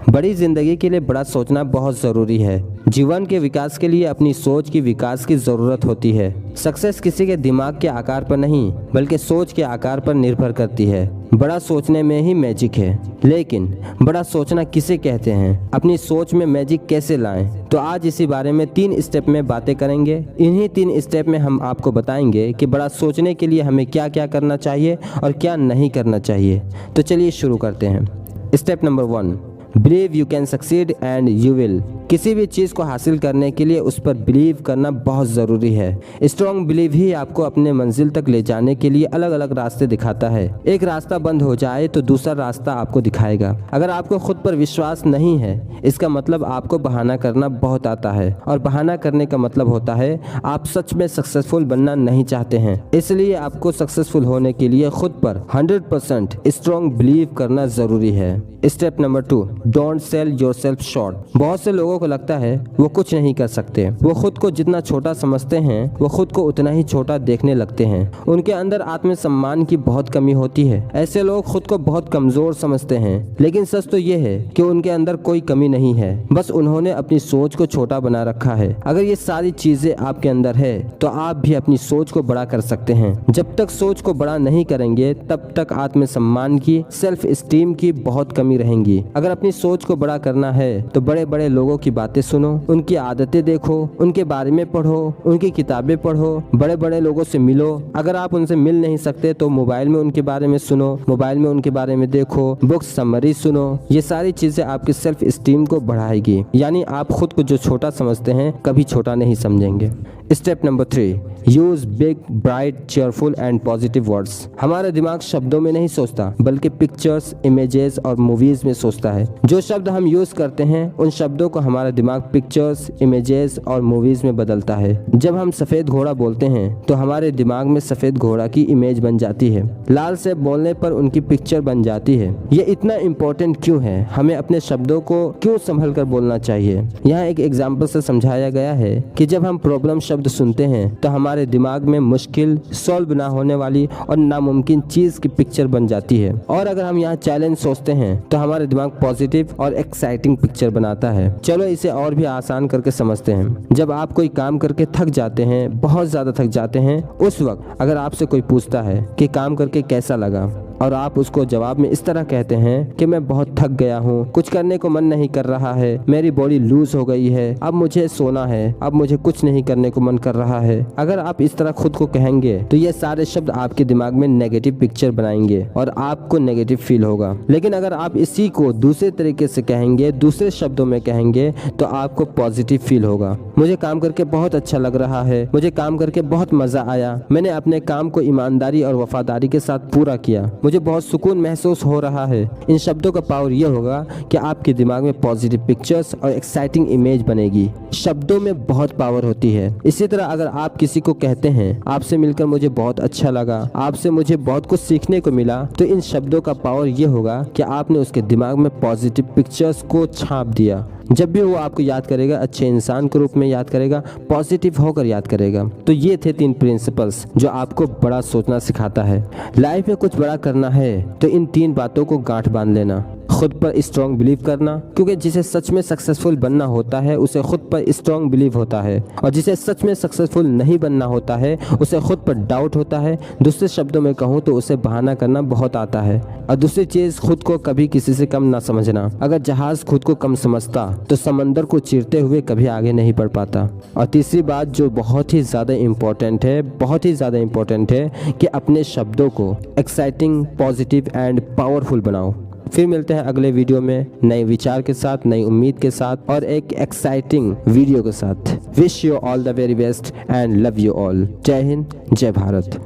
बड़ी जिंदगी के लिए बड़ा सोचना बहुत जरूरी है। जीवन के विकास के लिए अपनी सोच की विकास की जरूरत होती है। सक्सेस किसी के दिमाग के आकार पर नहीं बल्कि सोच के आकार पर निर्भर करती है। बड़ा सोचने में ही मैजिक है। लेकिन बड़ा सोचना किसे कहते हैं, अपनी सोच में मैजिक कैसे लाएं? तो आज इसी बारे में 3 स्टेप में बातें करेंगे। इन्हीं 3 स्टेप में हम आपको बताएंगे कि बड़ा सोचने के लिए हमें क्या क्या करना चाहिए और क्या नहीं करना चाहिए। तो चलिए शुरू करते हैं। Step number 1, believe you can succeed and you will. किसी भी चीज़ को हासिल करने के लिए उस पर बिलीव करना बहुत ज़रूरी है। स्ट्रॉन्ग बिलीव ही आपको अपने मंजिल तक ले जाने के लिए अलग अलग रास्ते दिखाता है। एक रास्ता बंद हो जाए तो दूसरा रास्ता आपको दिखाएगा। अगर आपको खुद पर विश्वास नहीं है, इसका मतलब आपको बहाना करना बहुत आता है, और बहाना करने का मतलब होता है आप सच में सक्सेसफुल बनना नहीं चाहते हैं। इसलिए आपको सक्सेसफुल होने के लिए खुद पर 100% स्ट्रॉन्ग बिलीव करना ज़रूरी है। Step number 2, don't sell yourself short. बहुत से लोगों को लगता है वो कुछ नहीं कर सकते। वो खुद को जितना छोटा समझते हैं वो खुद को उतना ही छोटा देखने लगते हैं। उनके अंदर आत्मसम्मान की बहुत कमी होती है। ऐसे लोग खुद को बहुत कमजोर समझते हैं, लेकिन सच तो ये है कि उनके अंदर कोई कमी नहीं है, बस उन्होंने अपनी सोच को छोटा बना रखा है। अगर ये सारी चीजें आपके अंदर है तो आप भी अपनी सोच को बड़ा कर सकते हैं। जब तक सोच को बड़ा नहीं करेंगे तब तक आत्मसम्मान की, सेल्फ स्टीम की बहुत कमी रहेंगी। अगर अपनी सोच को बड़ा करना है तो बड़े बड़े लोगों की बातें सुनो, उनकी आदतें देखो, उनके बारे में पढ़ो, उनकी किताबें पढ़ो, बड़े बड़े लोगों से मिलो। अगर आप उनसे मिल नहीं सकते तो मोबाइल में उनके बारे में सुनो, मोबाइल में उनके बारे में देखो, बुक्स समरी सुनो। ये सारी चीजें आपकी सेल्फ स्टीम को बढ़ाएगी, यानी आप खुद को जो छोटा समझते हैं कभी छोटा नहीं समझेंगे। Step number 3, use big, bright, cheerful and positive words. हमारा दिमाग शब्दों में नहीं सोचता बल्कि पिक्चर्स, इमेजेस और मूवीज में सोचता है। जो शब्द हम यूज करते हैं उन शब्दों को हमारा दिमाग पिक्चर्स, इमेजेस और मूवीज में बदलता है। जब हम सफेद घोड़ा बोलते हैं तो हमारे दिमाग में सफेद घोड़ा की इमेज बन जाती है। लाल से बोलने पर उनकी पिक्चर बन जाती है। ये इतना इम्पोर्टेंट क्यों है? हमें अपने शब्दों को क्यों संभल कर बोलना चाहिए? यहाँ एक एग्जाम्पल से समझाया गया है कि जब हम प्रॉब्लम शब्द सुनते हैं तो हमारे दिमाग में मुश्किल, सॉल्व ना होने वाली और नामुमकिन चीज की पिक्चर बन जाती है। और अगर हम यहाँ चैलेंज सोचते हैं तो हमारे दिमाग पॉजिटिव और एक्साइटिंग पिक्चर बनाता है। चलो इसे और भी आसान करके समझते हैं। जब आप कोई काम करके थक जाते हैं, बहुत ज्यादा थक जाते हैं, उस वक्त अगर आपसे कोई पूछता है कि काम करके कैसा लगा, और आप उसको जवाब में इस तरह कहते हैं कि मैं बहुत थक गया हूँ, कुछ करने को मन नहीं कर रहा है, मेरी बॉडी लूज हो गई है, अब मुझे सोना है, अब मुझे कुछ नहीं करने को मन कर रहा है। अगर आप इस तरह खुद को कहेंगे तो ये सारे शब्द आपके दिमाग में नेगेटिव पिक्चर बनाएंगे और आपको नेगेटिव फील होगा। लेकिन अगर आप इसी को दूसरे तरीके से कहेंगे, दूसरे शब्दों में कहेंगे, तो आपको पॉजिटिव फील होगा। मुझे काम करके बहुत अच्छा लग रहा है, मुझे काम करके बहुत मजा आया, मैंने अपने काम को ईमानदारी और वफादारी के साथ पूरा किया, मुझे बहुत सुकून महसूस हो रहा है। इन शब्दों का पावर यह होगा कि आपके दिमाग में पॉजिटिव पिक्चर्स और एक्साइटिंग इमेज बनेगी। शब्दों में बहुत पावर होती है। इसी तरह अगर आप किसी को कहते हैं आपसे मिलकर मुझे बहुत अच्छा लगा, आपसे मुझे बहुत कुछ सीखने को मिला, तो इन शब्दों का पावर यह होगा कि आपने उसके दिमाग में पॉजिटिव पिक्चर्स को छाप दिया। जब भी वो आपको याद करेगा अच्छे इंसान के रूप में याद करेगा, पॉजिटिव होकर याद करेगा। तो ये थे 3 प्रिंसिपल्स जो आपको बड़ा सोचना सिखाता है। लाइफ में कुछ बड़ा करना है तो इन 3 बातों को गांठ बांध लेना। खुद पर स्ट्रॉन्ग बिलीव करना, क्योंकि जिसे सच में सक्सेसफुल बनना होता है उसे खुद पर स्ट्रॉन्ग बिलीव होता है, और जिसे सच में सक्सेसफुल नहीं बनना होता है उसे खुद पर डाउट होता है। दूसरे शब्दों में कहूँ तो उसे बहाना करना बहुत आता है। और दूसरी चीज, खुद को कभी किसी से कम ना समझना। अगर जहाज खुद को कम समझता तो समंदर को चीरते हुए कभी आगे नहीं बढ़ पाता। और तीसरी बात जो बहुत ही ज्यादा इम्पोर्टेंट है, बहुत ही ज्यादा इम्पोर्टेंट है कि अपने शब्दों को एक्साइटिंग, पॉजिटिव एंड पावरफुल बनाओ। फिर मिलते हैं अगले वीडियो में नए विचार के साथ, नई उम्मीद के साथ और एक एक्साइटिंग वीडियो के साथ। Wish you all the very best and love you all. जय हिंद, जय भारत।